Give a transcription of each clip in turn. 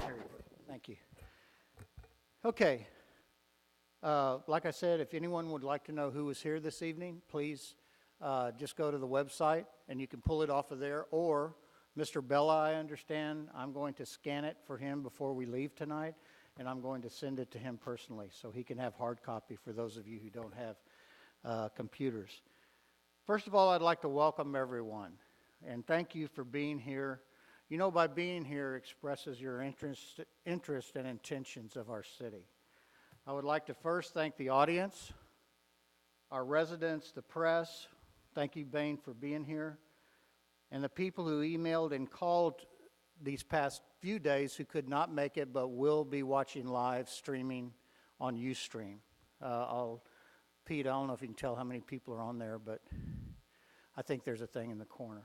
Very good. Thank you. Okay. Like I said, if anyone would like to know who was here this evening, please just go to the website and you can pull it off of there. Or Mr. Bella, I understand, I'm going to scan it for him before we leave tonight, and I'm going to send it to him personally so he can have hard copy for those of you who don't have computers. First of all, I'd like to welcome everyone and thank you for being here. You know, by being here expresses your interest and intentions of our city. I would like to first thank the audience, our residents, the press. Thank you, Bain, for being here. And the people who emailed and called these past few days who could not make it but will be watching live streaming on Ustream. Pete, I don't know if you can tell how many people are on there, but I think there's a thing in the corner.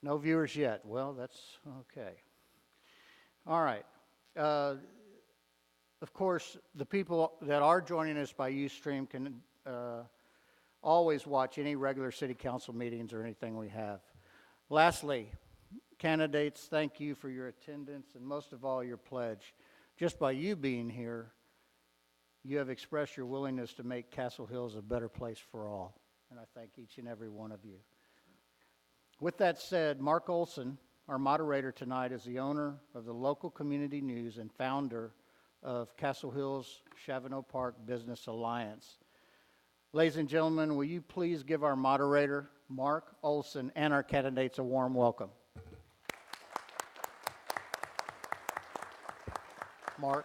No viewers yet. Well, that's okay. All right. Of course, the people that are joining us by Ustream can always watch any regular city council meetings or anything we have. Lastly, candidates, thank you for your attendance and most of all your pledge. Just by you being here, you have expressed your willingness to make Castle Hills a better place for all. And I thank each and every one of you. With that said, Mark Olson, our moderator tonight, is the owner of the local community news and founder of Castle Hills Chavano Park Business Alliance. Ladies and gentlemen, will you please give our moderator, Mark Olson, and our candidates a warm welcome. Mark.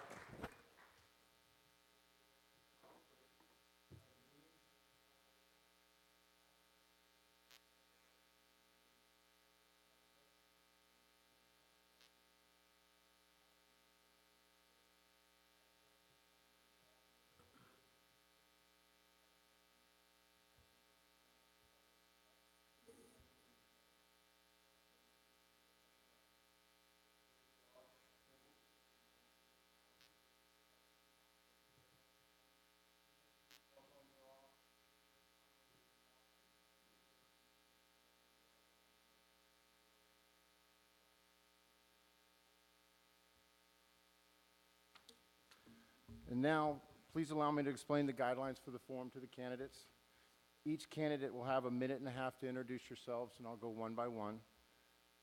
And now, please allow me to explain the guidelines for the forum to the candidates. Each candidate will have 1.5 minutes to introduce yourselves, and I'll go one by one.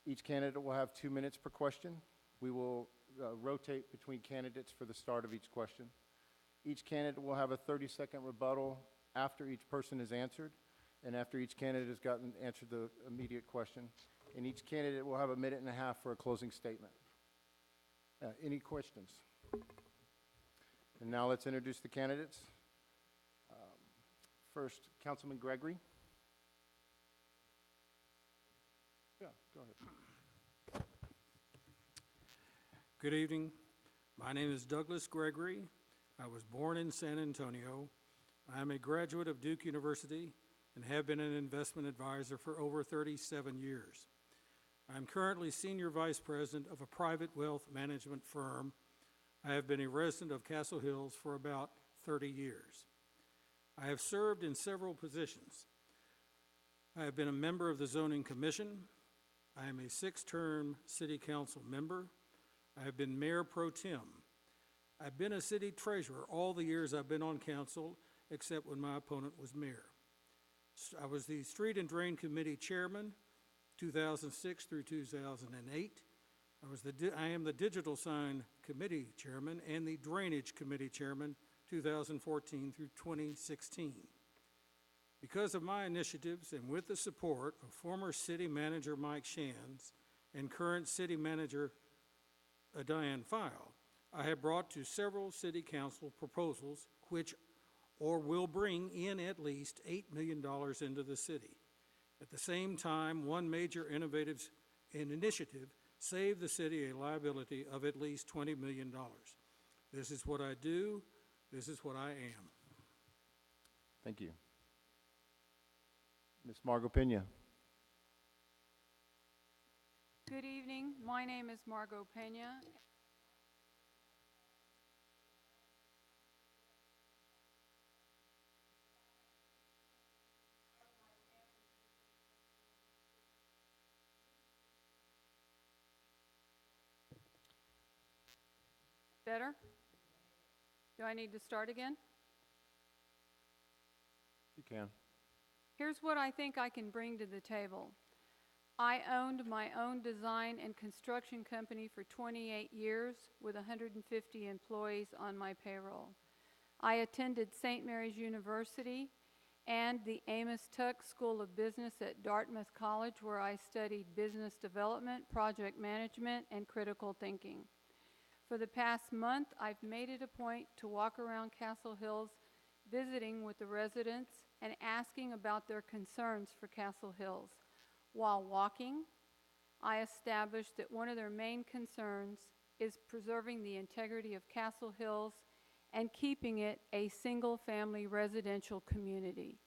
Each candidate will have 2 minutes per question. We will rotate between candidates for the start of each question. Each candidate will have a 30-second rebuttal after each person is answered, and after each candidate has answered the immediate question. And each candidate will have 1.5 minutes for a closing statement. Any questions? And now let's introduce the candidates. First, Councilman Gregory. Yeah, go ahead. Good evening. My name is Douglas Gregory. I was born in San Antonio. I am a graduate of Duke University and have been an investment advisor for over 37 years. I am currently Senior Vice President of a private wealth management firm. I have been a resident of Castle Hills for about 30 years. I have served in several positions. I have been a member of the Zoning Commission. I am a 6-term City Council member. I have been Mayor Pro Tem. I've been a City Treasurer all the years I've been on council, except when my opponent was mayor. I was the Street and Drain Committee Chairman, 2006 through 2008. I am the Digital Sign Committee Chairman and the Drainage Committee Chairman, 2014 through 2016. Because of my initiatives and with the support of former City Manager Mike Shands and current City Manager Diane File, I have brought to several City Council proposals which will bring in at least $8 million into the city. At the same time, one major innovative initiative saved the city a liability of at least $20 million. This is what I do. This is what I am. Thank you. Ms. Margot Pena. Good evening. My name is Margot Pena. Better? Do I need to start again? You can. Here's what I think I can bring to the table. I owned my own design and construction company for 28 years with 150 employees on my payroll. I attended St. Mary's University and the Amos Tuck School of Business at Dartmouth College, where I studied business development, project management, and critical thinking. For the past month, I've made it a point to walk around Castle Hills, visiting with the residents and asking about their concerns for Castle Hills. While walking, I established that one of their main concerns is preserving the integrity of Castle Hills and keeping it a single-family residential community.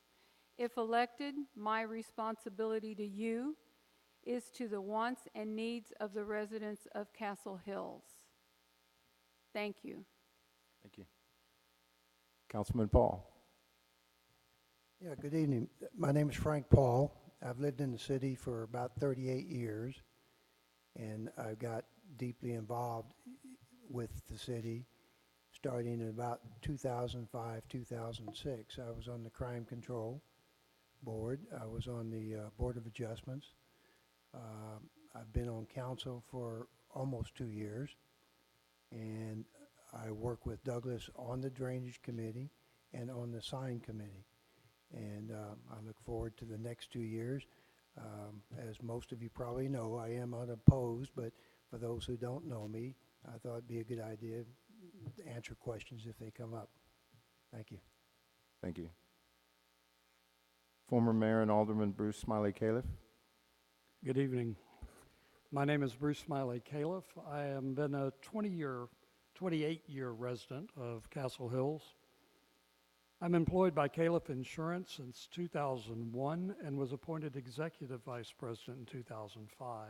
If elected, my responsibility to you is to the wants and needs of the residents of Castle Hills. Thank you. Thank you. Councilman Paul. Yeah, good evening. My name is Frank Paul. I've lived in the city for about 38 years, and I got deeply involved with the city starting in about 2005, 2006. I was on the Crime Control Board. I was on the Board of Adjustments. I've been on council for almost 2 years, and I work with Douglas on the Drainage Committee and on the Sign Committee. And I look forward to the next 2 years. As most of you probably know, I am unopposed, but for those who don't know me, I thought it'd be a good idea to answer questions if they come up. Thank you. Thank you. Former Mayor and Alderman Bruce Smiley Califf. Good evening. My name is Bruce Smiley Califf. I have been a 28-year resident of Castle Hills. I'm employed by Califf Insurance since 2001 and was appointed Executive Vice President in 2005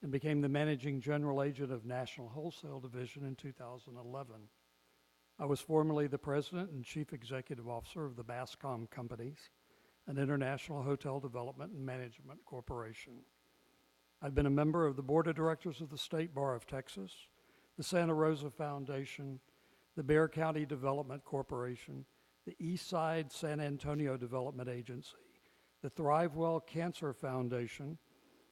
and became the Managing General Agent of National Wholesale Division in 2011. I was formerly the President and Chief Executive Officer of the Bascom Companies, an international hotel development and management corporation. I've been a member of the Board of Directors of the State Bar of Texas, the Santa Rosa Foundation, the Bexar County Development Corporation, the Eastside San Antonio Development Agency, the ThriveWell Cancer Foundation,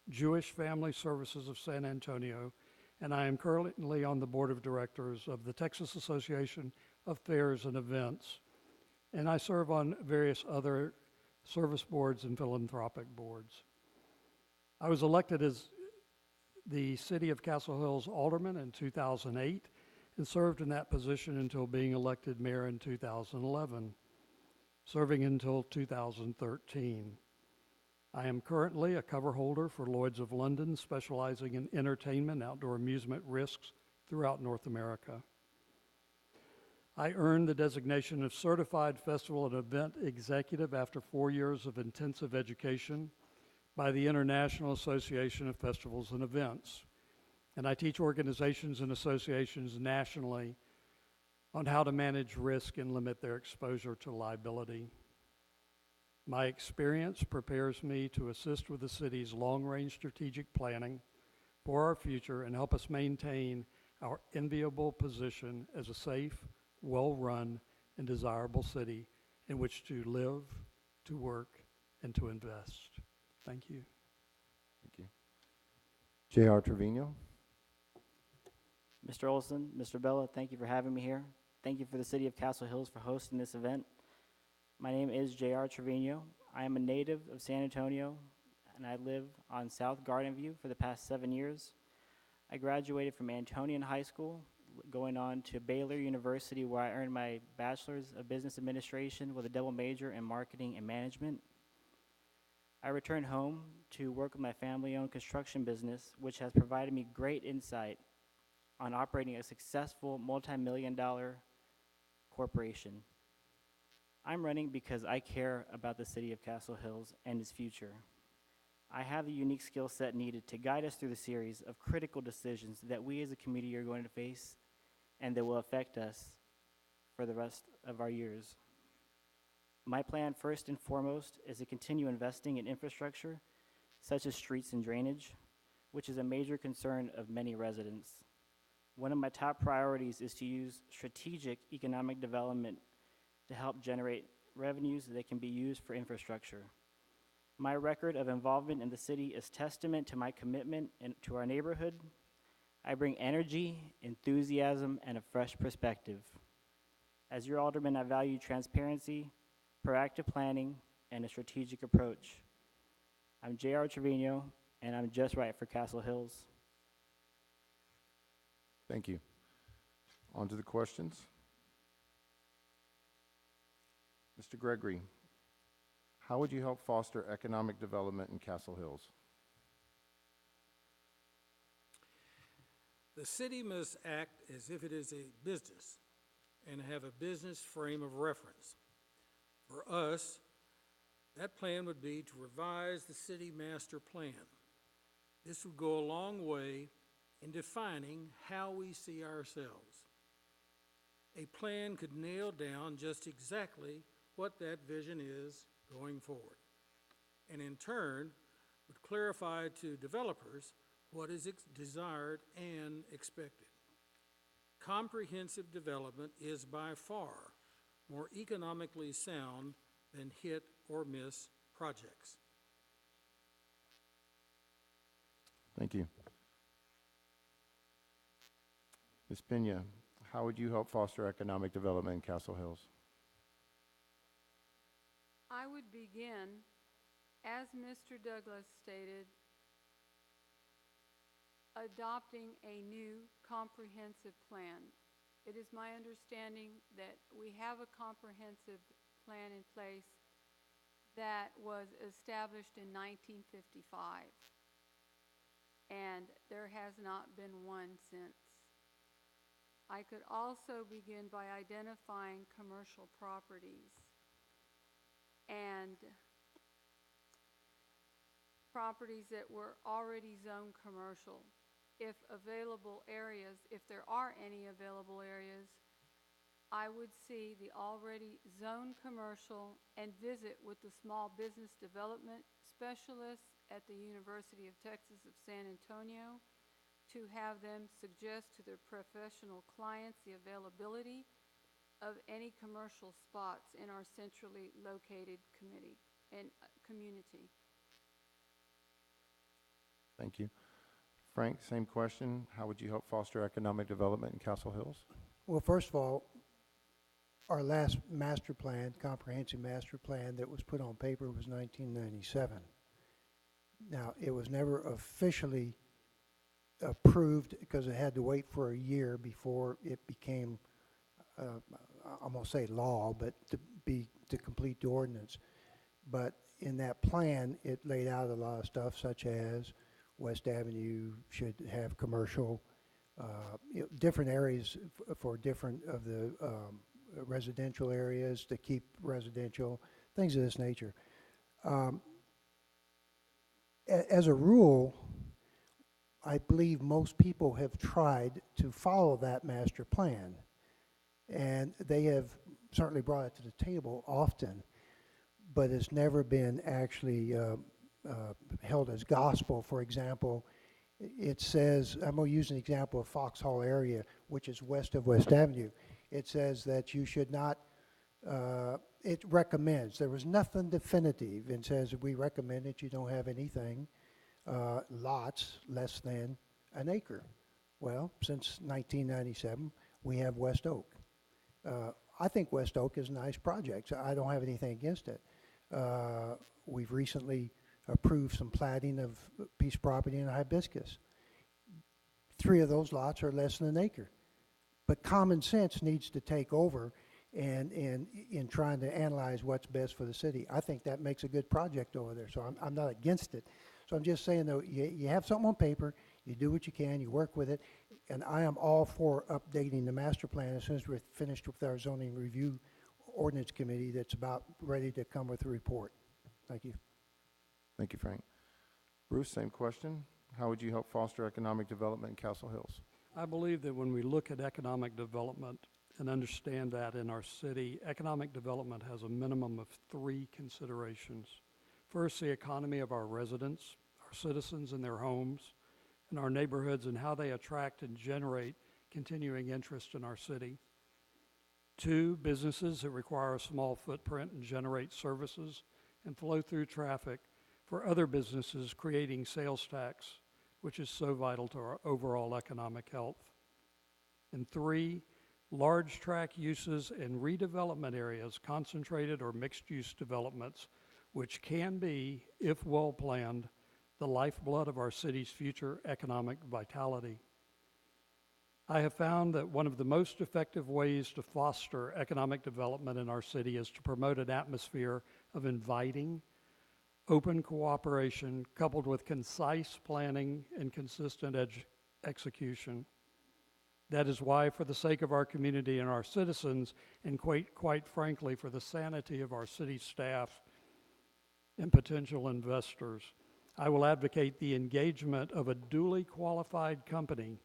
Jewish Family Services of San Antonio, and I am currently on the Board of Directors of the Texas Association of Fairs and Events, and I serve on various other service boards and philanthropic boards. I was elected as the City of Castle Hills Alderman in 2008 and served in that position until being elected mayor in 2011, serving until 2013. I am currently a cover holder for Lloyd's of London, specializing in entertainment and outdoor amusement risks throughout North America. I earned the designation of Certified Festival and Event Executive after 4 years of intensive education by the International Association of Festivals and Events. And I teach organizations and associations nationally on how to manage risk and limit their exposure to liability. My experience prepares me to assist with the city's long-range strategic planning for our future and help us maintain our enviable position as a safe, well-run, and desirable city in which to live, to work, and to invest. Thank you. Thank you. J.R. Trevino. Mr. Olson, Mr. Bella, thank you for having me here. Thank you for the City of Castle Hills for hosting this event. My name is J.R. Trevino. I am a native of San Antonio, and I live on South Garden View for the past 7 years. I graduated from Antonian High School, going on to Baylor University, where I earned my Bachelor's of Business Administration with a double major in Marketing and Management. I returned home to work with my family-owned construction business, which has provided me great insight on operating a successful multi-million-dollar corporation. I'm running because I care about the City of Castle Hills and its future. I have the unique skill set needed to guide us through the series of critical decisions that we as a community are going to face and that will affect us for the rest of our years. My plan, first and foremost, is to continue investing in infrastructure, such as streets and drainage, which is a major concern of many residents. One of my top priorities is to use strategic economic development to help generate revenues that can be used for infrastructure. My record of involvement in the city is testament to my commitment to our neighborhood. I bring energy, enthusiasm, and a fresh perspective. As your alderman, I value transparency, proactive planning, and a strategic approach. I'm J.R. Trevino, and I'm just right for Castle Hills. Thank you. On to the questions. Mr. Gregory, how would you help foster economic development in Castle Hills? The city must act as if it is a business and have a business frame of reference. For us, that plan would be to revise the city master plan. This would go a long way in defining how we see ourselves. A plan could nail down just exactly what that vision is going forward, and in turn would clarify to developers what is desired and expected. Comprehensive development is by far more economically sound than hit or miss projects. Thank you. Ms. Pena, how would you help foster economic development in Castle Hills? I would begin, as Mr. Douglas stated, adopting a new comprehensive plan. It is my understanding that we have a comprehensive plan in place that was established in 1955, and there has not been one since. I could also begin by identifying commercial properties and properties that were already zoned commercial. If available areas, if there are any available areas, I would see the already zoned commercial and visit with the small business development specialists at the University of Texas of San Antonio to have them suggest to their professional clients the availability of any commercial spots in our centrally located community. Thank you. Frank, same question. How would you help foster economic development in Castle Hills? Well, first of all, our last master plan, comprehensive master plan that was put on paper was 1997. Now, it was never officially approved because it had to wait for a year before it became, I'm going to say law, but to complete the ordinance. But in that plan, it laid out a lot of stuff such as West Avenue should have commercial, different areas for different of the residential areas to keep residential, things of this nature. As a rule, I believe most people have tried to follow that master plan, and they have certainly brought it to the table often, but it's never been actually held as gospel. For example, it says, I'm going to use an example of Foxhall area, which is west of West Avenue. It says that you should not, it recommends, there was nothing definitive, and says we recommend that you don't have anything, lots less than an acre. Well, since 1997, we have West Oak. I think West Oak is a nice project, so I don't have anything against it. We've recently approved some platting of a piece of property in Hibiscus. 3 of those lots are less than an acre. But common sense needs to take over and in trying to analyze what's best for the city. I think that makes a good project over there, so I'm not against it. So I'm just saying, though, you have something on paper, you do what you can, you work with it, and I am all for updating the master plan as soon as we're finished with our zoning review ordinance committee that's about ready to come with a report. Thank you. Thank you, Frank. Bruce, same question. How would you help foster economic development in Castle Hills? I believe that when we look at economic development and understand that in our city, economic development has a minimum of 3 considerations. First, the economy of our residents, our citizens and their homes, and our neighborhoods, and how they attract and generate continuing interest in our city. 2, businesses that require a small footprint and generate services and flow through traffic for other businesses, creating sales tax, which is so vital to our overall economic health. And 3, large tract uses and redevelopment areas, concentrated or mixed-use developments, which can be, if well planned, the lifeblood of our city's future economic vitality. I have found that one of the most effective ways to foster economic development in our city is to promote an atmosphere of inviting, open cooperation coupled with concise planning and consistent execution. That is why, for the sake of our community and our citizens, and quite frankly, for the sanity of our city staff and potential investors, I will advocate the engagement of a duly qualified company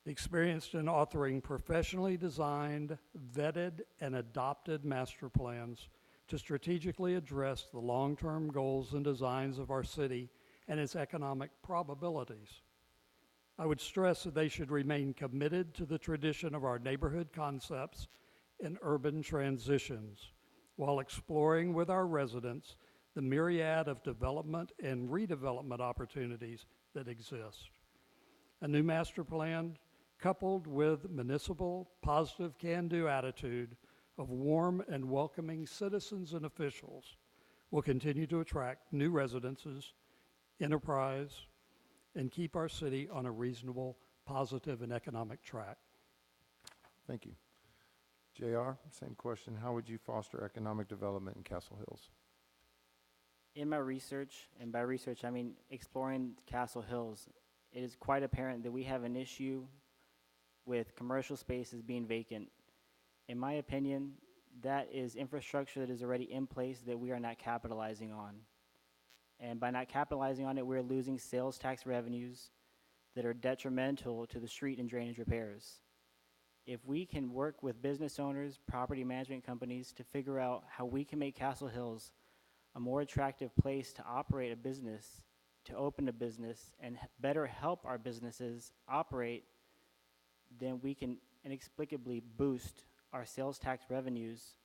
experienced in authoring professionally designed, vetted, and adopted master plans to strategically address the long-term goals and designs of our city and its economic probabilities. I would stress that they should remain committed to the tradition of our neighborhood concepts and urban transitions, while exploring with our residents the myriad of development and redevelopment opportunities that exist. A new master plan, coupled with municipal positive can-do attitude of warm and welcoming citizens and officials, will continue to attract new residences, enterprise, and keep our city on a reasonable, positive, and economic track. Thank you. JR, same question. How would you foster economic development in Castle Hills? In my research, and by research I mean exploring Castle Hills, it is quite apparent that we have an issue with commercial spaces being vacant. In my opinion, that is infrastructure that is already in place that we are not capitalizing on. And by not capitalizing on it, we're losing sales tax revenues that are detrimental to the street and drainage repairs. If we can work with business owners, property management companies to figure out how we can make Castle Hills a more attractive place to operate a business, to open a business, and better help our businesses operate, then we can inexplicably boost our sales tax revenues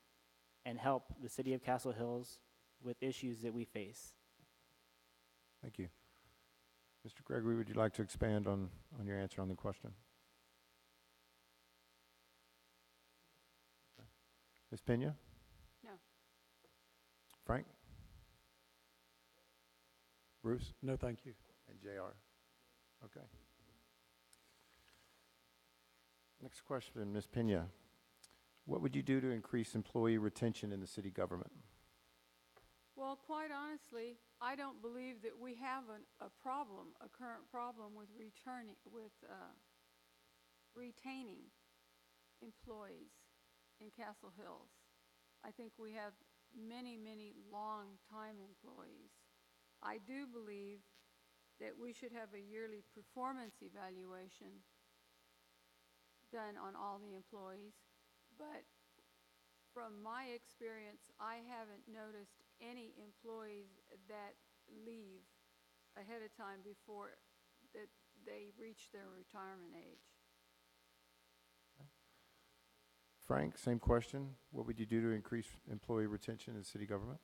and help the city of Castle Hills with issues that we face. Thank you. Mr. Gregory, would you like to expand on your answer on the question? Okay. Ms. Pena? No. Frank? Bruce? No, thank you. And JR? Okay. Next question, Ms. Pena. What would you do to increase employee retention in the city government? Well, quite honestly, I don't believe that we have a current problem with retaining employees in Castle Hills. I think we have many long-time employees. I do believe that we should have a yearly performance evaluation done on all the employees, but from my experience, I haven't noticed any employees that leave ahead of time before that they reach their retirement age. Frank, same question. What would you do to increase employee retention in city government?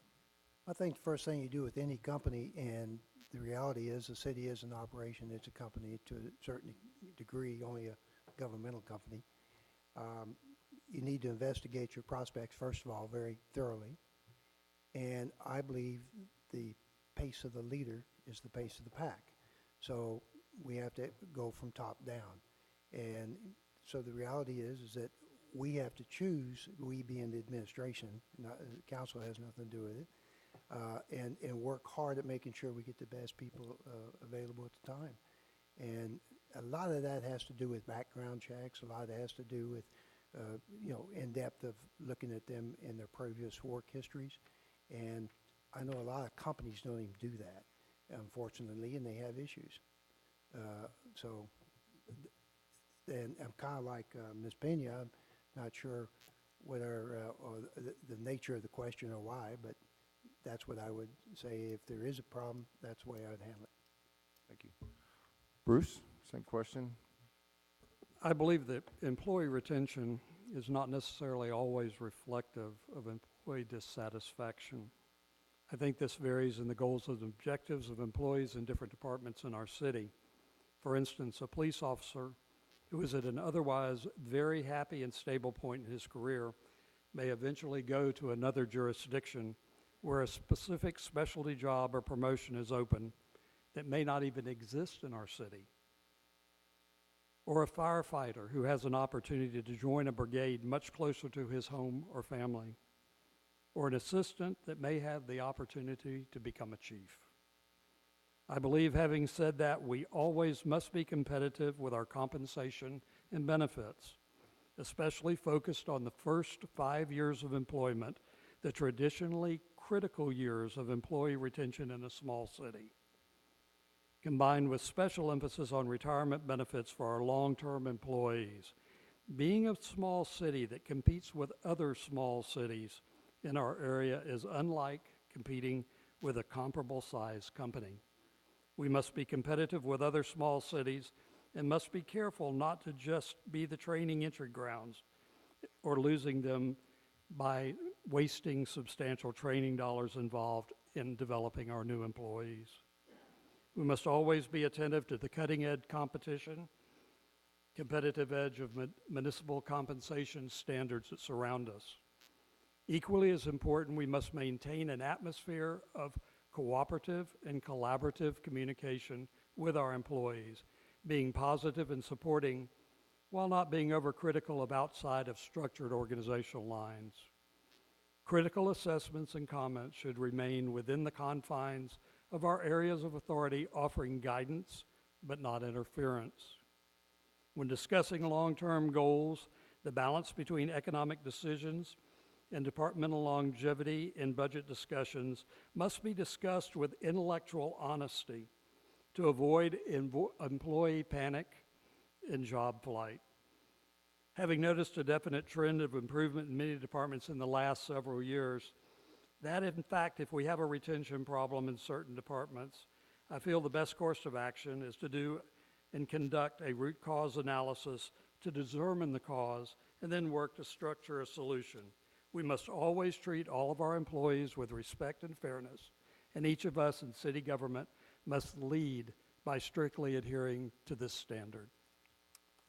I think the first thing you do with any company, and the reality is the city is an operation, it's a company to a certain degree, only a governmental company. You need to investigate your prospects, first of all, very thoroughly. And I believe the pace of the leader is the pace of the pack. So we have to go from top down. And so the reality is that we have to choose, we being the administration, not, the council has nothing to do with it, and work hard at making sure we get the best people available at the time. And a lot of that has to do with background checks. A lot of that has to do with, in depth of looking at them in their previous work histories. And I know a lot of companies don't even do that, unfortunately, and they have issues. And I'm kind of like Ms. Pena. I'm not sure whether or the nature of the question or why, but that's what I would say. If there is a problem, that's the way I would handle it. Thank you. Bruce, same question. I believe that employee retention is not necessarily always reflective of employee dissatisfaction. I think this varies in the goals and objectives of employees in different departments in our city. For instance, a police officer who is at an otherwise very happy and stable point in his career may eventually go to another jurisdiction where a specific specialty job or promotion is open that may not even exist in our city. Or a firefighter who has an opportunity to join a brigade much closer to his home or family. Or an assistant that may have the opportunity to become a chief. I believe, having said that, we always must be competitive with our compensation and benefits, especially focused on the first 5 years of employment, the traditionally critical years of employee retention in a small city, combined with special emphasis on retirement benefits for our long-term employees. Being a small city that competes with other small cities in our area is unlike competing with a comparable size company. We must be competitive with other small cities and must be careful not to just be the training entry grounds or losing them by wasting substantial training dollars involved in developing our new employees. We must always be attentive to the cutting-edge competition, competitive edge of municipal compensation standards that surround us. Equally as important, we must maintain an atmosphere of cooperative and collaborative communication with our employees, being positive and supporting while not being overcritical of outside of structured organizational lines. Critical assessments and comments should remain within the confines of our areas of authority, offering guidance but not interference. When discussing long-term goals, the balance between economic decisions and departmental longevity in budget discussions must be discussed with intellectual honesty to avoid employee panic and job flight. Having noticed a definite trend of improvement in many departments in the last several years, that in fact, if we have a retention problem in certain departments, I feel the best course of action is to do and conduct a root cause analysis to determine the cause and then work to structure a solution. We must always treat all of our employees with respect and fairness, and each of us in city government must lead by strictly adhering to this standard.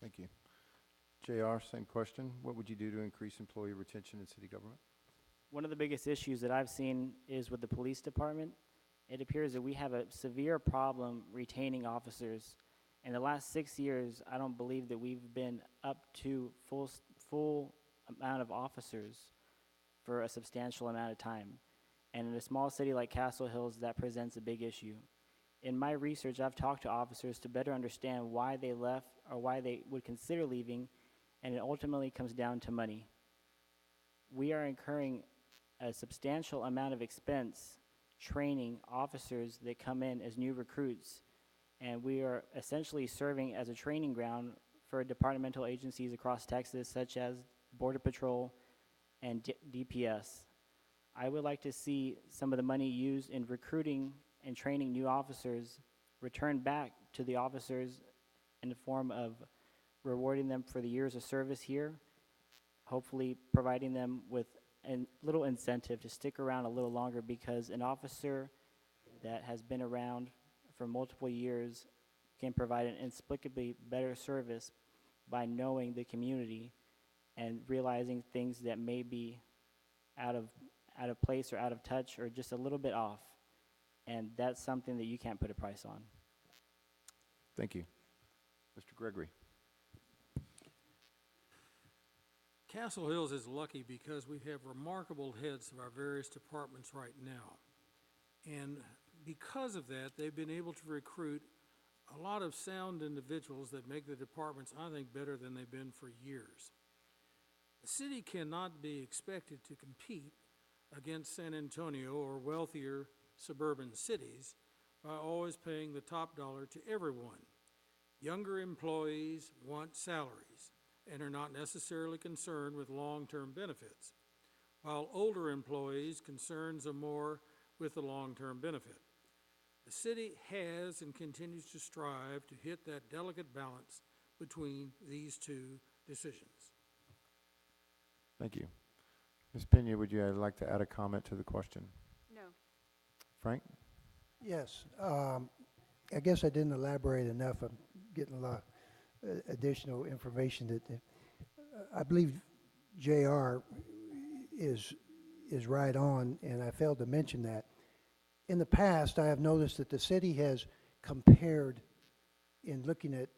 Thank you. JR, same question. What would you do to increase employee retention in city government? One of the biggest issues that I've seen is with the police department. It appears that we have a severe problem retaining officers. In the last 6 years, I don't believe that we've been up to full amount of officers for a substantial amount of time. And in a small city like Castle Hills, that presents a big issue. In my research, I've talked to officers to better understand why they left or why they would consider leaving, and it ultimately comes down to money. We are incurring a substantial amount of expense training officers that come in as new recruits, and we are essentially serving as a training ground for departmental agencies across Texas, such as Border Patrol and DPS. I would like to see some of the money used in recruiting and training new officers returned back to the officers in the form of rewarding them for the years of service here, hopefully providing them with a little incentive to stick around a little longer, because an officer that has been around for multiple years can provide an inexplicably better service by knowing the community and realizing things that may be out of place or out of touch or just a little bit off. And that's something that you can't put a price on. Thank you. Mr. Gregory. Castle Hills is lucky because we have remarkable heads of our various departments right now. And because of that, they've been able to recruit a lot of sound individuals that make the departments, I think, better than they've been for years. The city cannot be expected to compete against San Antonio or wealthier suburban cities by always paying the top dollar to everyone. Younger employees want salaries and are not necessarily concerned with long-term benefits, while older employees' concerns are more with the long-term benefit. The city has and continues to strive to hit that delicate balance between these two decisions. Thank you. Ms. Pena, would you like to add a comment to the question? No. Frank? Yes, I guess I didn't elaborate enough. I'm getting a lot additional information that, I believe JR is right on, and I failed to mention that. In the past, I have noticed that the city has compared, in looking at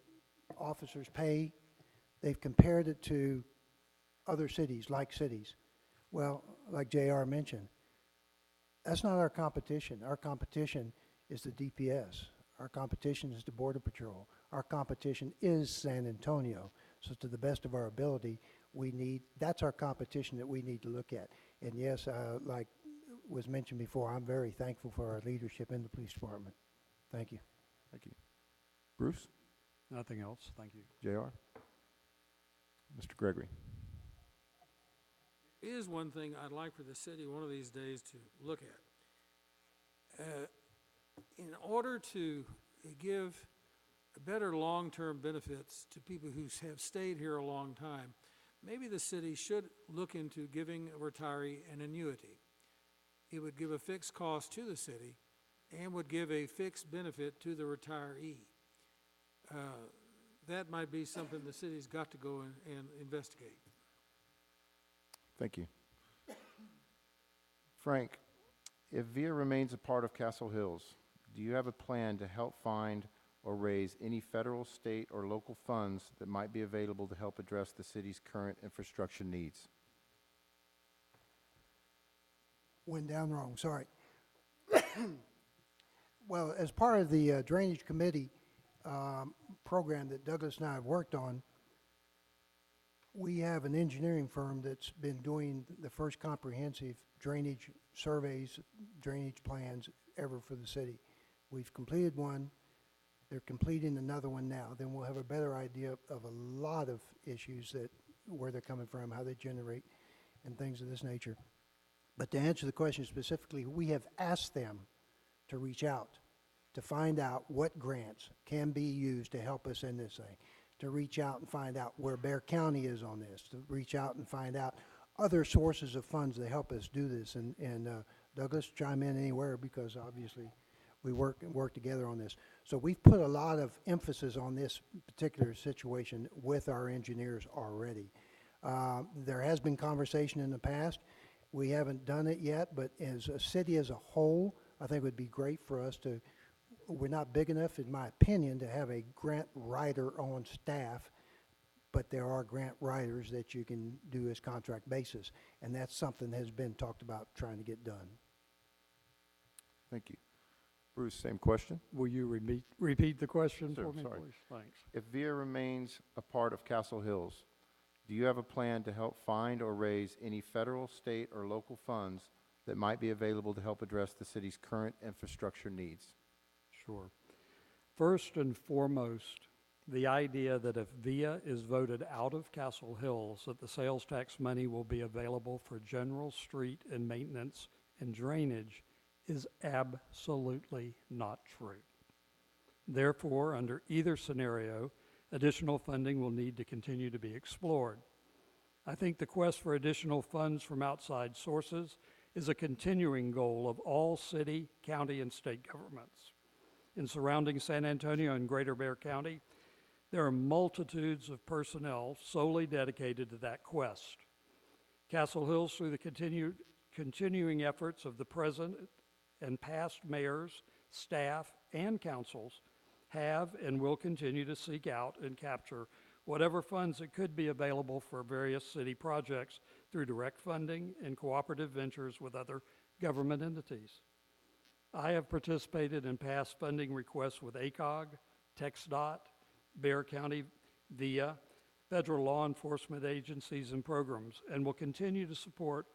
officers' pay, they've compared it to other cities, like cities. Well, like JR mentioned, that's not our competition. Our competition is the DPS. Our competition is the Border Patrol. Our competition is San Antonio. So to the best of our ability, that's our competition that we need to look at. And yes, like was mentioned before, I'm very thankful for our leadership in the police department. Thank you. Thank you. Bruce? Nothing else, thank you. JR? Mr. Gregory? Is one thing I'd like for the city one of these days to look at. In order to give better long-term benefits to people who have stayed here a long time, maybe the city should look into giving a retiree an annuity. It would give a fixed cost to the city and would give a fixed benefit to the retiree. That might be something the city's got to go and investigate. Thank you. Frank, if VIA remains a part of Castle Hills, do you have a plan to help find or raise any federal, state, or local funds that might be available to help address the city's current infrastructure needs? Went down wrong, sorry. Well, as part of the Drainage Committee program that Douglas and I have worked on, we have an engineering firm that's been doing the first comprehensive drainage surveys, drainage plans ever for the city. We've completed one. They're completing another one now. Then we'll have a better idea of a lot of issues, that where they're coming from, how they generate, and things of this nature. But to answer the question specifically, we have asked them to reach out to find out what grants can be used to help us in this thing, to reach out and find out where Bexar County is on this, to reach out and find out other sources of funds that help us do this. And Douglas, chime in anywhere, because obviously we work together on this. So we've put a lot of emphasis on this particular situation with our engineers already. There has been conversation in the past. We haven't done it yet, but as a city as a whole, I think it would be great for us to, we're not big enough, in my opinion, to have a grant writer on staff, but there are grant writers that you can do as contract basis, and that's something that has been talked about trying to get done. Thank you. Bruce, same question. Will you repeat the question Sir, for me, sorry. please? Thanks. If VIA remains a part of Castle Hills, do you have a plan to help find or raise any federal, state, or local funds that might be available to help address the city's current infrastructure needs? Sure. First and foremost, the idea that if VIA is voted out of Castle Hills, that the sales tax money will be available for general street and maintenance and drainage is absolutely not true. Therefore, under either scenario, additional funding will need to continue to be explored. I think the quest for additional funds from outside sources is a continuing goal of all city, county, and state governments. In surrounding San Antonio and Greater Bexar County, there are multitudes of personnel solely dedicated to that quest. Castle Hills, through the continuing efforts of the present and past mayors, staff, and councils, have and will continue to seek out and capture whatever funds that could be available for various city projects through direct funding and cooperative ventures with other government entities. I have participated in past funding requests with ACOG, TxDOT, Bexar County VIA, federal law enforcement agencies and programs, and will continue to support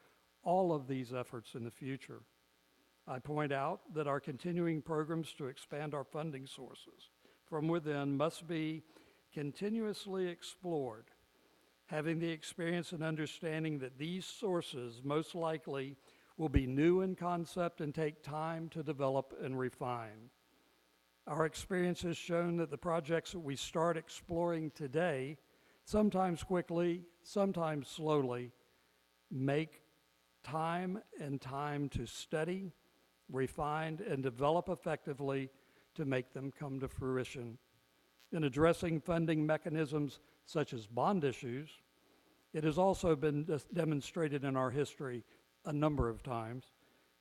all of these efforts in the future. I point out that our continuing programs to expand our funding sources from within must be continuously explored, having the experience and understanding that these sources most likely will be new in concept and take time to develop and refine. Our experience has shown that the projects that we start exploring today, sometimes quickly, sometimes slowly, make time and time to study, refine, and develop effectively to make them come to fruition. In addressing funding mechanisms such as bond issues, it has also been demonstrated in our history a number of times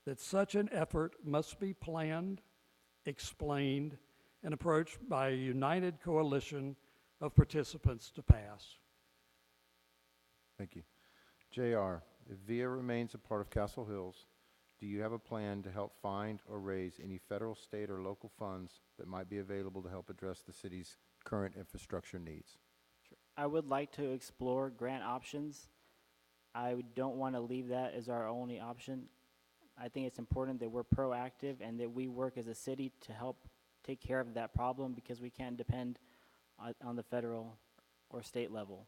that such an effort must be planned, explained, and approached by a united coalition of participants to pass. Thank you. JR, if VIA remains a part of Castle Hills, do you have a plan to help find or raise any federal, state, or local funds that might be available to help address the city's current infrastructure needs? I would like to explore grant options. I don't want to leave that as our only option. I think it's important that we're proactive and that we work as a city to help take care of that problem, because we can't depend on the federal or state level.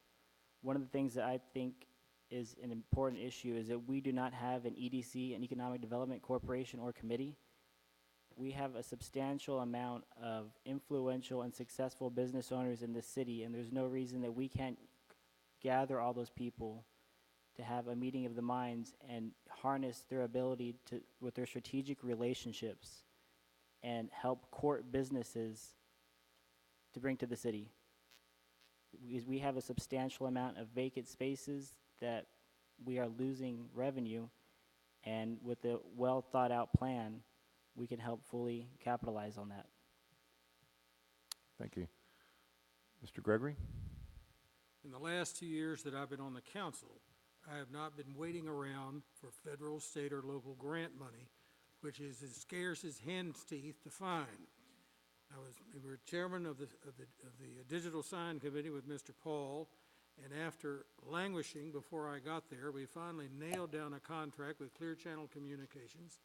One of the things that I think is an important issue is that we do not have an EDC, an Economic Development Corporation or committee. We have a substantial amount of influential and successful business owners in this city, and there's no reason that we can't gather all those people to have a meeting of the minds and harness their ability to, with their strategic relationships, and help court businesses to bring to the city. We have a substantial amount of vacant spaces that we are losing revenue, and with a well thought out plan, we can help fully capitalize on that. Thank you. Mr. Gregory? In the last 2 years that I've been on the council, I have not been waiting around for federal, state, or local grant money, which is as scarce as hen's teeth to find. We were chairman of the Digital Sign Committee with Mr. Paul, and after languishing before I got there, we finally nailed down a contract with Clear Channel Communications,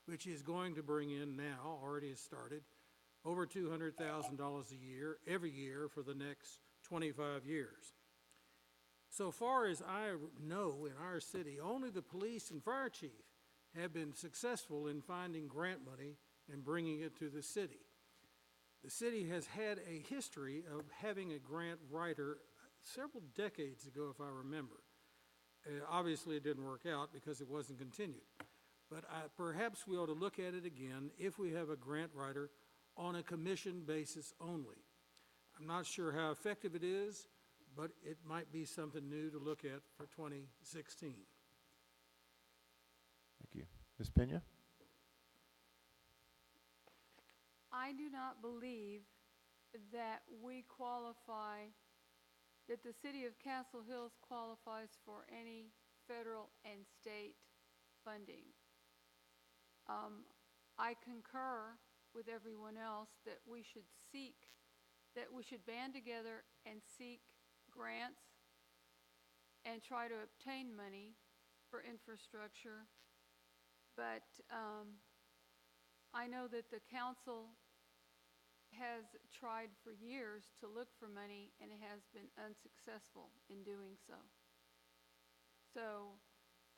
which is going to bring in now, already has started, over $200,000 a year, every year for the next 25 years. So far as I know in our city, only the police and fire chief have been successful in finding grant money and bringing it to the city. The city has had a history of having a grant writer several decades ago, if I remember. Obviously, it didn't work out because it wasn't continued. But perhaps we ought to look at it again if we have a grant writer on a commission basis only. I'm not sure how effective it is, but it might be something new to look at for 2016. Thank you. Ms. Pena? I do not believe that we qualify, that the city of Castle Hills qualifies for any federal and state funding. I concur with everyone else that we should band together and seek grants and try to obtain money for infrastructure. But I know that the council has tried for years to look for money, and it has been unsuccessful in doing so. So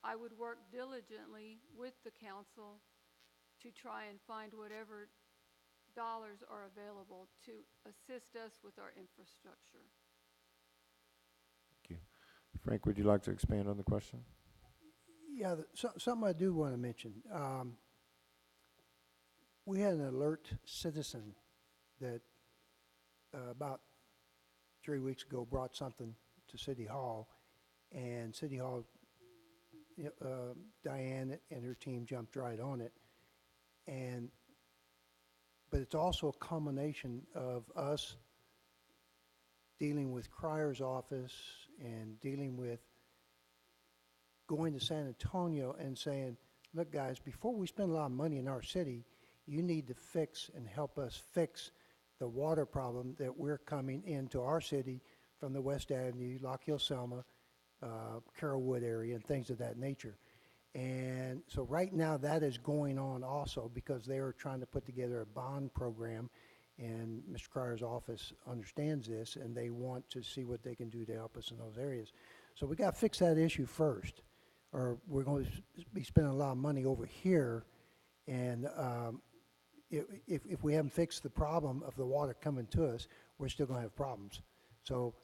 I would work diligently with the council to try and find whatever dollars are available to assist us with our infrastructure. Thank you. Frank, would you like to expand on the question? Yeah, something I do want to mention. We had an alert citizen that about 3 weeks ago brought something to City Hall, and City Hall, Diane and her team jumped right on it. But it's also a combination of us dealing with Crier's office and dealing with going to San Antonio and saying, look guys, before we spend a lot of money in our city, you need to fix and help us fix the water problem that we're coming into our city from the West Avenue, Lock Hill, Selma, Carrollwood area, and things of that nature. And so right now that is going on also because they are trying to put together a bond program, and Mr. Crier's office understands this, and they want to see what they can do to help us in those areas. So we got to fix that issue first, or we're going to be spending a lot of money over here, and if we haven't fixed the problem of the water coming to us, we're still going to have problems. So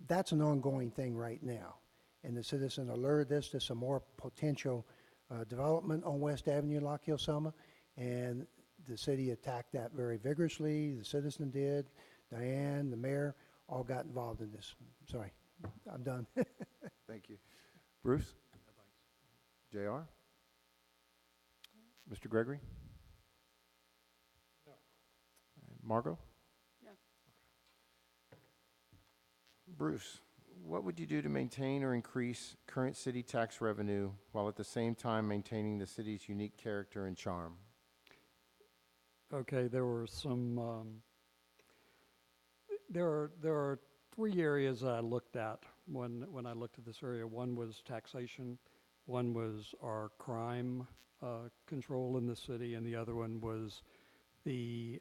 that's an ongoing thing right now. And the citizen alerted us to some more potential development on West Avenue, Lock Hill, Selma, and the city attacked that very vigorously. The citizen did. Diane, the mayor, all got involved in this. Sorry, I'm done. Thank you. Bruce? JR? Mr. Gregory? No. Margot? No. Bruce, what would you do to maintain or increase current city tax revenue while at the same time maintaining the city's unique character and charm? Okay, there were some, there are three areas I looked at when I looked at this area. One was taxation, one was our crime control in the city, and the other one was the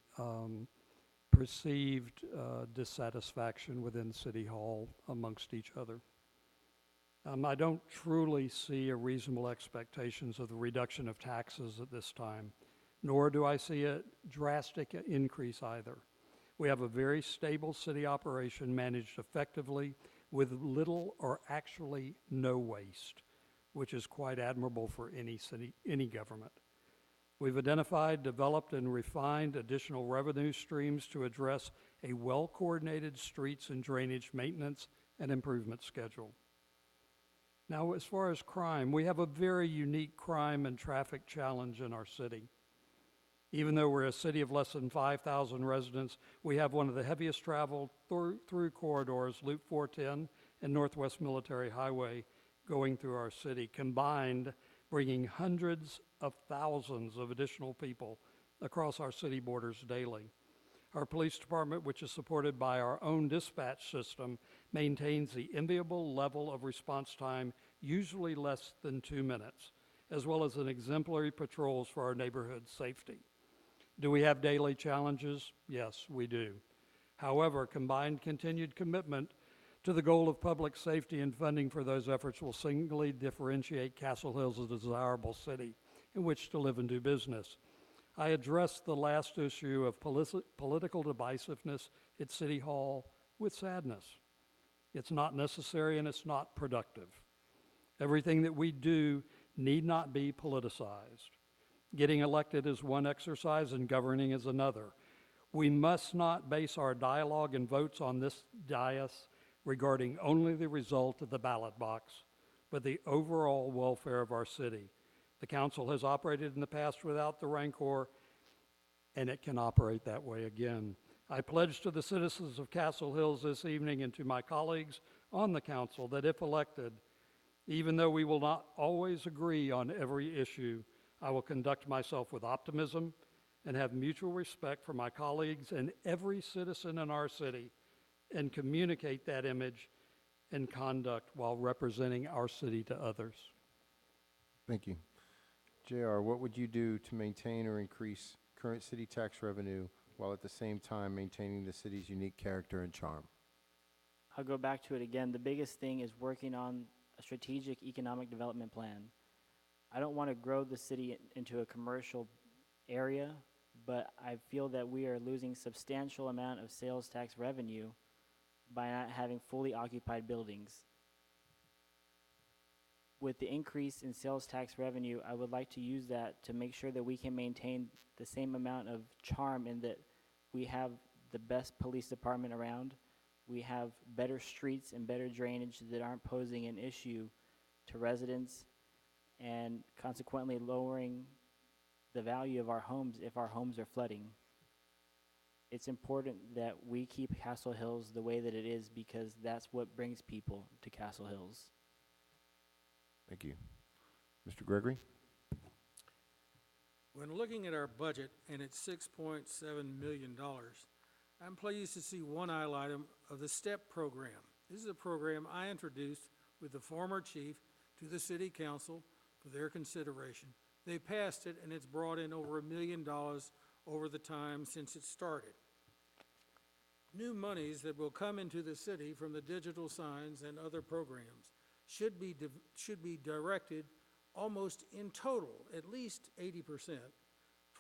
perceived dissatisfaction within City Hall amongst each other. I don't truly see a reasonable expectations of the reduction of taxes at this time, nor do I see a drastic increase either. We have a very stable city operation managed effectively with little or actually no waste, which is quite admirable for any city, any government. We've identified, developed, and refined additional revenue streams to address a well-coordinated streets and drainage maintenance and improvement schedule. Now, as far as crime, we have a very unique crime and traffic challenge in our city. Even though we're a city of less than 5,000 residents, we have one of the heaviest traveled through corridors, Loop 410 and Northwest Military Highway, going through our city, combined bringing hundreds of thousands of additional people across our city borders daily. Our police department, which is supported by our own dispatch system, maintains the enviable level of response time, usually less than 2 minutes, as well as an exemplary patrols for our neighborhood safety. Do we have daily challenges? Yes, we do. However, combined continued commitment to the goal of public safety and funding for those efforts will singly differentiate Castle Hills as a desirable city in which to live and do business. I addressed the last issue of political divisiveness at City Hall with sadness. It's not necessary and it's not productive. Everything that we do need not be politicized. Getting elected is one exercise and governing is another. We must not base our dialogue and votes on this dais regarding only the result of the ballot box, but the overall welfare of our city. The council has operated in the past without the rancor, and it can operate that way again. I pledge to the citizens of Castle Hills this evening and to my colleagues on the council that if elected, even though we will not always agree on every issue, I will conduct myself with optimism and have mutual respect for my colleagues and every citizen in our city and communicate that image and conduct while representing our city to others. Thank you. JR, what would you do to maintain or increase current city tax revenue while at the same time maintaining the city's unique character and charm? I'll go back to it again. The biggest thing is working on a strategic economic development plan. I don't want to grow the city into a commercial area, but I feel that we are losing substantial amount of sales tax revenue by not having fully occupied buildings. With the increase in sales tax revenue, I would like to use that to make sure that we can maintain the same amount of charm in that we have the best police department around, we have better streets and better drainage that aren't posing an issue to residents, and consequently lowering the value of our homes if our homes are flooding. It's important that we keep Castle Hills the way that it is because that's what brings people to Castle Hills. Thank you. Mr. Gregory? When looking at our budget and its $6.7 million, I'm pleased to see one item of the STEP program. This is a program I introduced with the former chief to the city council for their consideration. They passed it, and it's brought in over $1 million over the time since it started. New monies that will come into the city from the digital signs and other programs should be directed almost in total, at least 80%,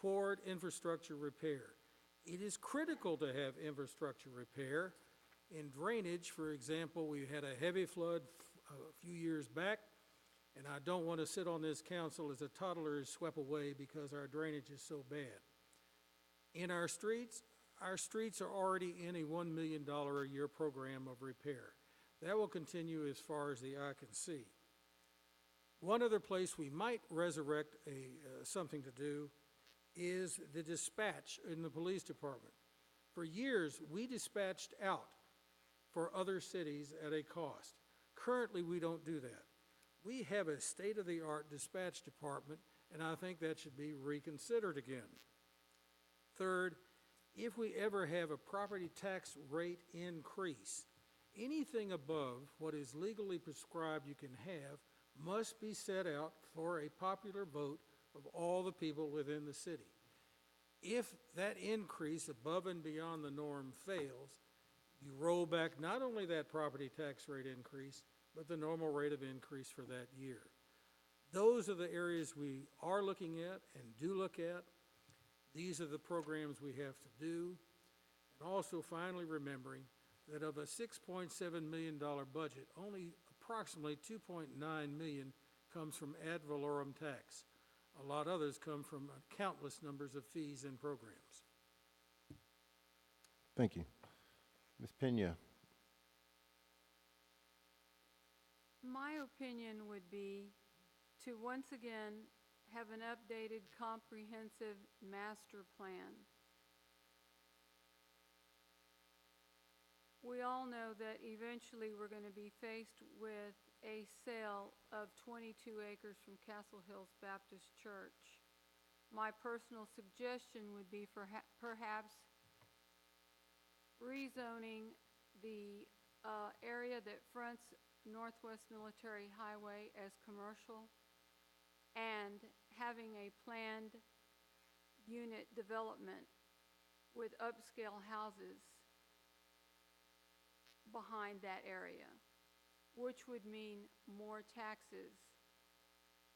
toward infrastructure repair. It is critical to have infrastructure repair. In drainage, for example, we had a heavy flood a few years back, and I don't want to sit on this council as a toddler is swept away because our drainage is so bad. In our streets are already in a $1 million a year program of repair. That will continue as far as the eye can see. One other place we might resurrect something to do is the dispatch in the police department. For years, we dispatched out for other cities at a cost. Currently, we don't do that. We have a state-of-the-art dispatch department, and I think that should be reconsidered again. Third, if we ever have a property tax rate increase, anything above what is legally prescribed you can have must be set out for a popular vote of all the people within the city. If that increase above and beyond the norm fails, you roll back not only that property tax rate increase, but the normal rate of increase for that year. Those are the areas we are looking at and do look at. These are the programs we have to do. And also finally remembering that of a $6.7 million budget, only approximately $2.9 million comes from ad valorem tax. A lot others come from countless numbers of fees and programs. Thank you. Ms. Pena. My opinion would be to once again have an updated comprehensive master plan. We all know that eventually we're going to be faced with a sale of 22 acres from Castle Hills Baptist Church. My personal suggestion would be for perhaps rezoning the area that fronts Northwest Military Highway as commercial and having a planned unit development with upscale houses behind that area, which would mean more taxes.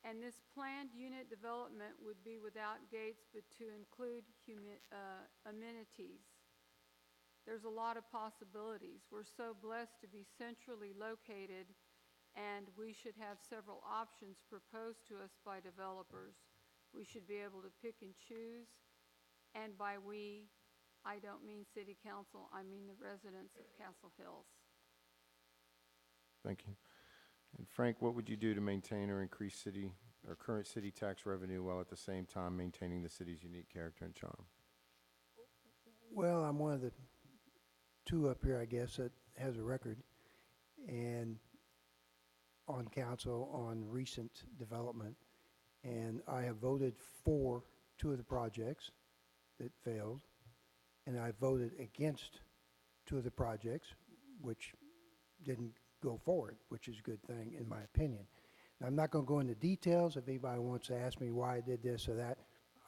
And this planned unit development would be without gates, but to include amenities. There's a lot of possibilities. We're so blessed to be centrally located, and we should have several options proposed to us by developers. We should be able to pick and choose, and by we, I don't mean city council, I mean the residents of Castle Hills. Thank you. And Frank, what would you do to maintain or increase city or current city tax revenue while at the same time maintaining the city's unique character and charm? Well, I'm one of the two up here, I guess, that has a record and on council on recent development. And I have voted for two of the projects that failed, and I voted against two of the projects which didn't go forward, which is a good thing in my opinion. Now, I'm not going to go into details. If anybody wants to ask me why I did this or that,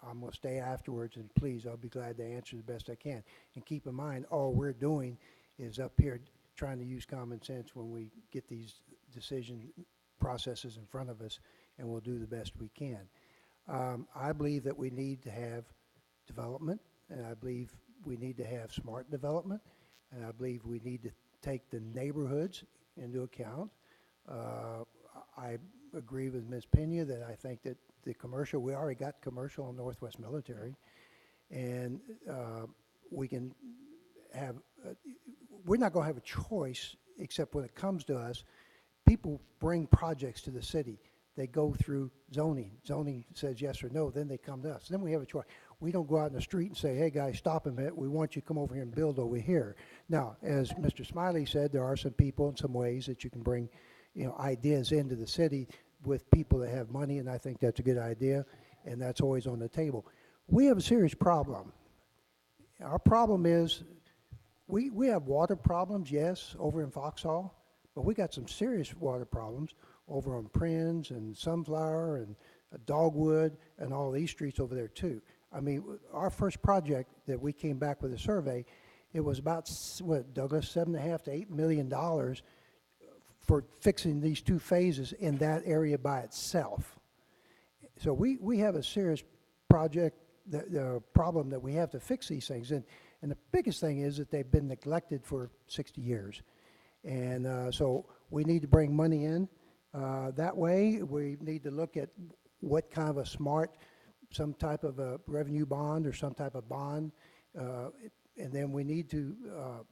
I'm going to stay afterwards, and please, I'll be glad to answer the best I can. And keep in mind, all we're doing is up here trying to use common sense when we get these decision processes in front of us, and we'll do the best we can. I believe that we need to have development, and I believe we need to have smart development, and I believe we need to take the neighborhoods into account. I agree with Ms. Pena that I think that the commercial, we already got commercial on Northwest Military, and we can have, we're not going to have a choice except when it comes to us. People bring projects to the city. They go through zoning. Zoning says yes or no, then they come to us. Then we have a choice. We don't go out in the street and say, hey guys, stop a minute, we want you to come over here and build over here. Now, as Mr. Smiley said, there are some people in some ways that you can bring, you know, ideas into the city with people that have money, and I think that's a good idea, and that's always on the table. We have a serious problem. Our problem is we have water problems, yes, over in Foxhall, but we got some serious water problems over on Prinz and Sunflower and Dogwood and all these streets over there too. I mean, our first project that we came back with a survey, it was about, what, Douglas, $7.5 to $8 million for fixing these two phases in that area by itself. So we have a serious project the problem that we have to fix these things. And the biggest thing is that they've been neglected for 60 years. And so we need to bring money in. That way, we need to look at what kind of a smart, some type of a revenue bond or some type of bond. And then we need to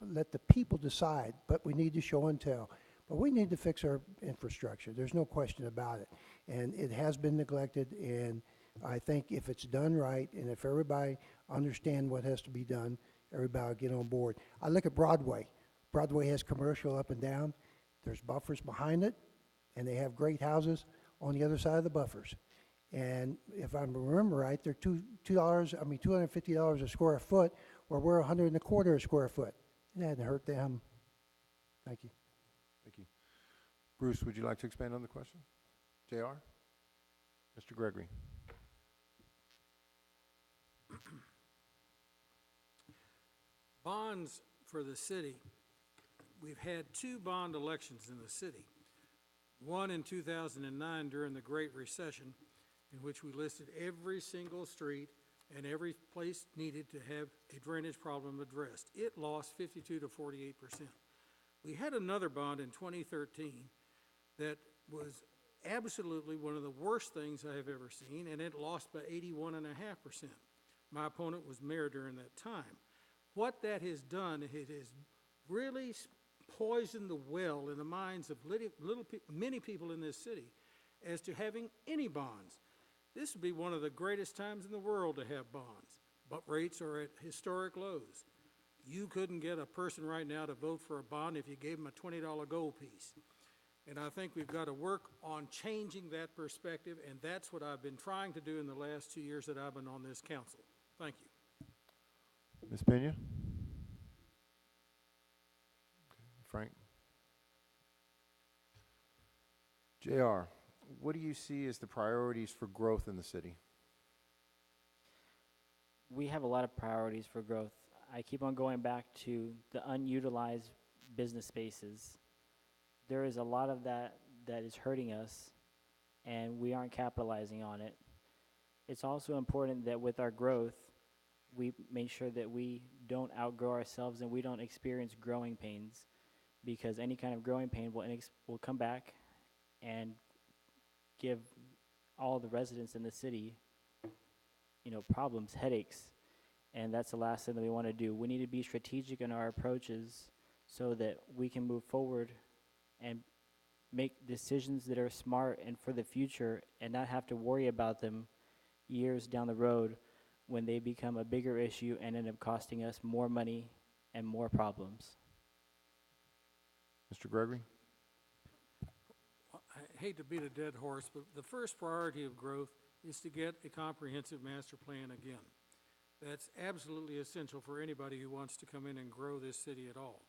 let the people decide, but we need to show and tell. But we need to fix our infrastructure. There's no question about it. And it has been neglected, and I think if it's done right, and if everybody understand what has to be done, everybody will get on board. I look at Broadway. Broadway has commercial up and down. There's buffers behind it, and they have great houses on the other side of the buffers. And if I remember right, they're $250 a square foot, where we're $125 a square foot. It hadn't hurt them. Thank you. Thank you. Bruce, would you like to expand on the question? JR? Mr. Gregory? Bonds for the city. We've had 2 bond elections in the city. One in 2009 during the Great Recession, in which we listed every single street and every place needed to have a drainage problem addressed. It lost 52 to 48%. We had another bond in 2013 that was absolutely one of the worst things I have ever seen, and it lost by 81.5%. My opponent was mayor during that time. What that has done, it has really poisoned the well in the minds of many people in this city as to having any bonds. This would be one of the greatest times in the world to have bonds, but rates are at historic lows. You couldn't get a person right now to vote for a bond if you gave them a $20 gold piece. And I think we've got to work on changing that perspective, and that's what I've been trying to do in the last 2 years that I've been on this council. Thank you. Ms. Pena? Okay. Frank? JR, what do you see as the priorities for growth in the city? We have a lot of priorities for growth. I keep on going back to the unutilized business spaces. There is a lot of that is hurting us, and we aren't capitalizing on it. It's also important that with our growth, we make sure that we don't outgrow ourselves and we don't experience growing pains, because any kind of growing pain will come back and give all the residents in the city, problems, headaches, and that's the last thing that we want to do. We need to be strategic in our approaches so that we can move forward and make decisions that are smart and for the future, and not have to worry about them years down the road when they become a bigger issue and end up costing us more money and more problems. Mr. Gregory? I hate to beat a dead horse, but the first priority of growth is to get a comprehensive master plan again. That's absolutely essential for anybody who wants to come in and grow this city at all.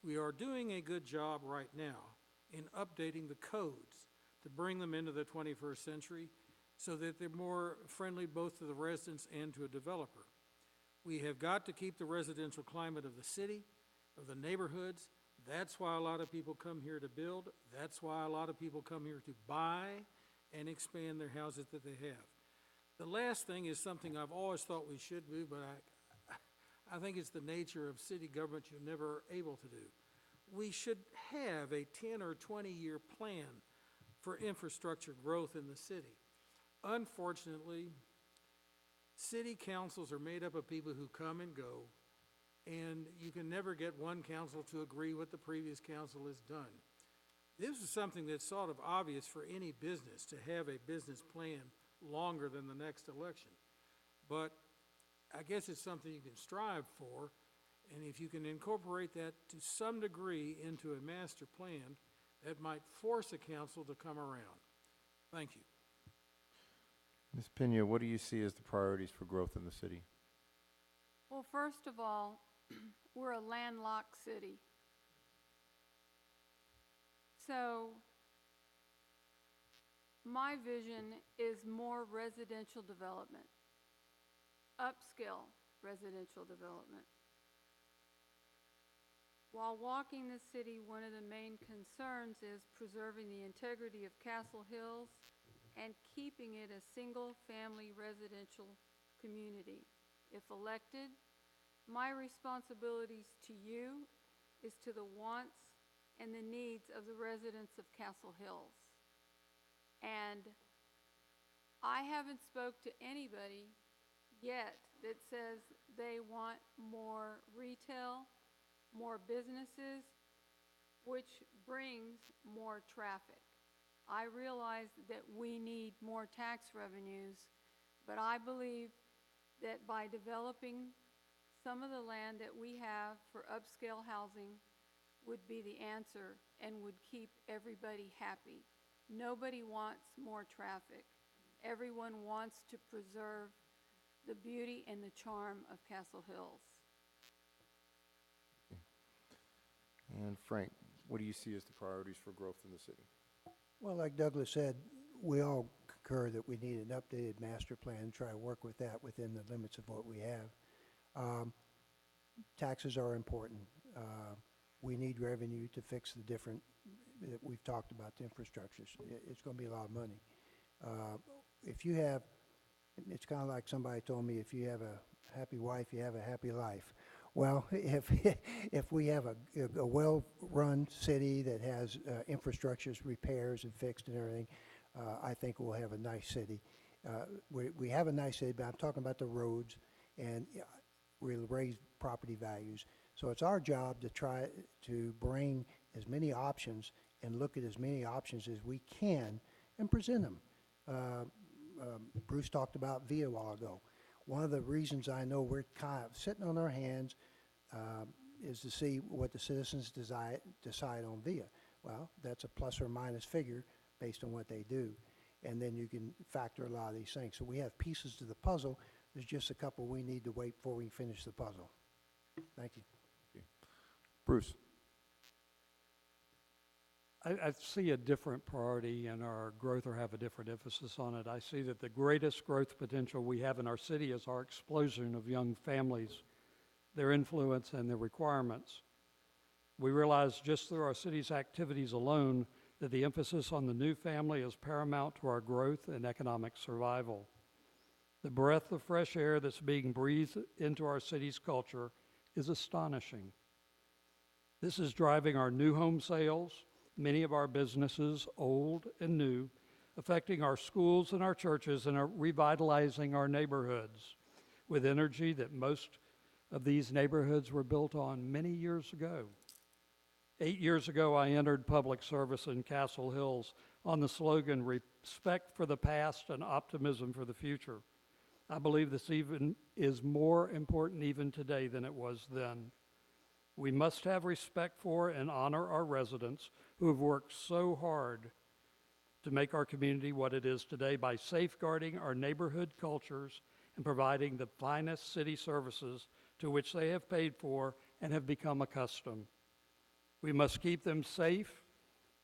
We are doing a good job right now in updating the codes to bring them into the 21st century so that they're more friendly both to the residents and to a developer. We have got to keep the residential climate of the city, of the neighborhoods. That's why a lot of people come here to build. That's why a lot of people come here to buy and expand their houses that they have. The last thing is something I've always thought we should do, but I think it's the nature of city government you're never able to do. We should have a 10 or 20-year plan for infrastructure growth in the city. Unfortunately, city councils are made up of people who come and go, and you can never get one council to agree what the previous council has done. This is something that's sort of obvious for any business, to have a business plan longer than the next election. But I guess it's something you can strive for, and if you can incorporate that to some degree into a master plan, that might force a council to come around. Thank you. Ms. Pena, what do you see as the priorities for growth in the city? Well, first of all, we're a landlocked city. So my vision is more residential development, upscale residential development. While walking the city, one of the main concerns is preserving the integrity of Castle Hills and keeping it a single-family residential community. If elected, my responsibilities to you is to the wants and the needs of the residents of Castle Hills. And I haven't spoke to anybody yet that says they want more retail, more businesses, which brings more traffic. I realize that we need more tax revenues, but I believe that by developing some of the land that we have for upscale housing would be the answer and would keep everybody happy. Nobody wants more traffic. Everyone wants to preserve the beauty and the charm of Castle Hills. And Frank, what do you see as the priorities for growth in the city? Well, like Douglas said, we all concur that we need an updated master plan and try to work with that within the limits of what we have. Taxes are important. We need revenue to fix the different, that we've talked about, the infrastructures. It's going to be a lot of money. If you have, it's kind of like somebody told me, if you have a happy wife, you have a happy life. Well, if we have a well-run city that has infrastructures, repairs and fixed and everything, I think we'll have a nice city. We have a nice city, but I'm talking about the roads, and we'll raise property values. So it's our job to try to bring as many options and look at as many options as we can and present them. Bruce talked about VIA a while ago. One of the reasons I know we're kind of sitting on our hands is to see what the citizens decide on VIA. Well, that's a plus or minus figure based on what they do. And then you can factor a lot of these things. So we have pieces to the puzzle. There's just a couple we need to wait before we finish the puzzle. Thank you. Bruce? I see a different priority in our growth, or have a different emphasis on it. I see that the greatest growth potential we have in our city is our explosion of young families, their influence and their requirements. We realize just through our city's activities alone that the emphasis on the new family is paramount to our growth and economic survival. The breath of fresh air that's being breathed into our city's culture is astonishing. This is driving our new home sales, many of our businesses, old and new, affecting our schools and our churches, and are revitalizing our neighborhoods with energy that most of these neighborhoods were built on many years ago. 8 years ago, I entered public service in Castle Hills on the slogan, "Respect for the past and optimism for the future." I believe this even is more important even today than it was then. We must have respect for and honor our residents who have worked so hard to make our community what it is today by safeguarding our neighborhood cultures and providing the finest city services to which they have paid for and have become accustomed. We must keep them safe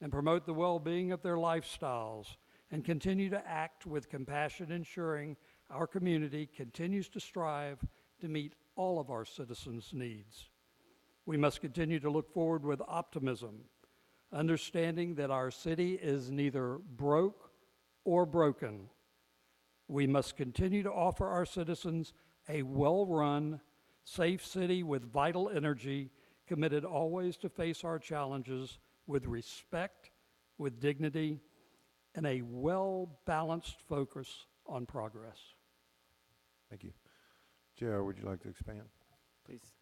and promote the well-being of their lifestyles and continue to act with compassion, ensuring our community continues to strive to meet all of our citizens' needs. We must continue to look forward with optimism, understanding that our city is neither broke or broken. We must continue to offer our citizens a well-run, safe city with vital energy, committed always to face our challenges with respect, with dignity, and a well-balanced focus on progress. Thank you. JR, would you like to expand? Please.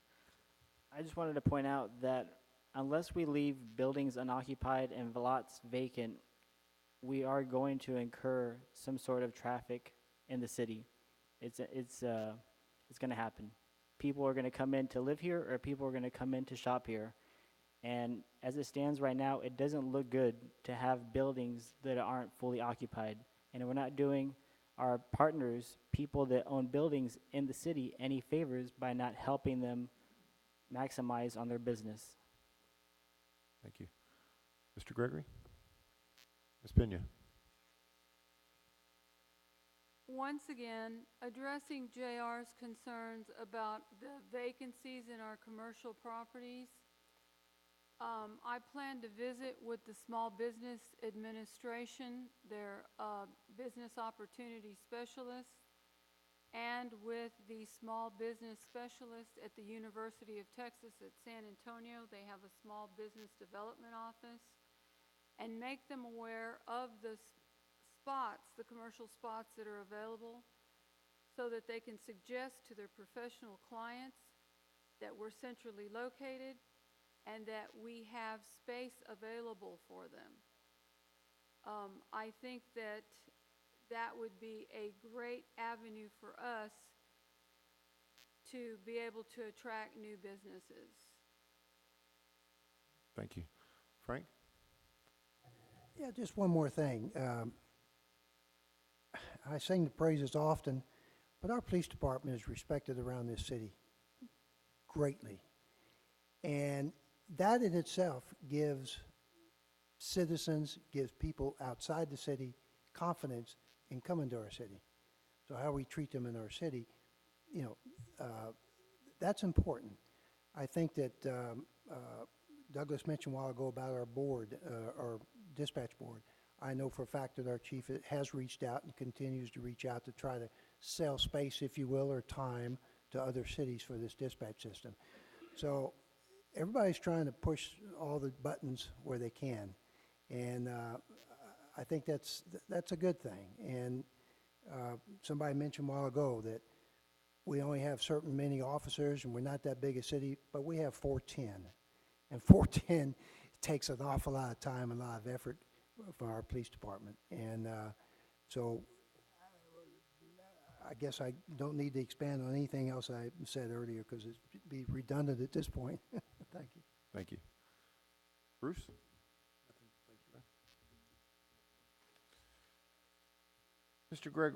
I just wanted to point out that unless we leave buildings unoccupied and lots vacant, we are going to incur some sort of traffic in the city. It's going to happen. People are going to come in to live here, or people are going to come in to shop here. And as it stands right now, it doesn't look good to have buildings that aren't fully occupied. And we're not doing our partners, people that own buildings in the city, any favors by not helping them maximize on their business. Thank you. Mr. Gregory? Ms. Pena? Once again, addressing JR's concerns about the vacancies in our commercial properties, I plan to visit with the Small Business Administration, their business opportunity specialists, and with the small business specialist at the University of Texas at San Antonio. They have a small business development office, and make them aware of the spots, the commercial spots that are available, so that they can suggest to their professional clients that we're centrally located and that we have space available for them. I think that that would be a great avenue for us to be able to attract new businesses. Thank you. Frank? Yeah, just one more thing. I sing the praises often, but our police department is respected around this city greatly. And that in itself gives citizens, gives people outside the city confidence in coming to our city. So how we treat them in our city, you know, that's important. I think that Douglas mentioned a while ago about our board, our dispatch board. I know for a fact that our chief has reached out and continues to reach out to try to sell space, if you will, or time to other cities for this dispatch system. So everybody's trying to push all the buttons where they can. And I think that's a good thing. And somebody mentioned a while ago that we only have certain many officers and we're not that big a city, but we have 410. And 410 takes an awful lot of time and a lot of effort for our police department. And so I guess I don't need to expand on anything else I said earlier because it'd be redundant at this point. Thank you. Thank you. Bruce? Mr. Gregory?